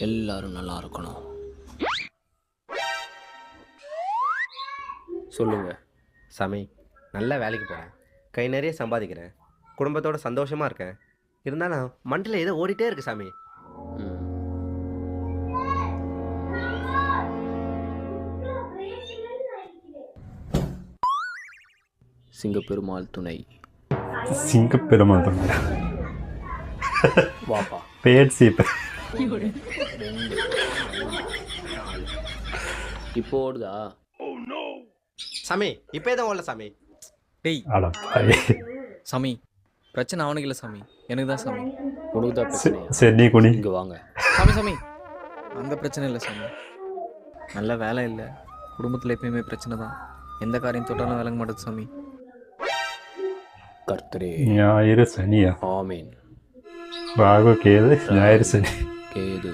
எல்லாரும் நல்லா இருக்கணும். சொல்லுங்க. சாமி, நல்ல வேலைக்கு போகிறேன், கை நிறைய சம்பாதிக்கிறேன், குடும்பத்தோட சந்தோஷமாக இருக்கேன். இருந்தாலும் மண்டியில் ஏதோ ஓடிட்டே இருக்கு சாமி. ம். சிங்கப்பெருமாள் துணை. சிங்கப்பெருமாள் துணை. வாப்பா. பேட் சீப்பு. இப்போ ஓடுதா? சாமி இப்போ எதுவும் ஓடல சாமி. டேய் அடப்பாய். சாமி, பிரச்சனை அவனுக்கு இல்லை சாமி, எனக்கு தான் சாமி. உனக்கு தான் பிரச்சனையா? சரி நீ குனி. இங்கே வாங்க. சாமி சாமி, அந்த பிரச்சனை இல்லை சாமி. நல்ல வேலை இல்லை, குடும்பத்தில் எப்பயுமே பிரச்சனை தான். எந்த காரியம் தொட்டாலும் விளங்க மாட்டேது சாமி. கர்த்தரே. ஞாயிறு சனியா? ஆமீன். ராகு கேது ஞாயிறு சனி. கேது.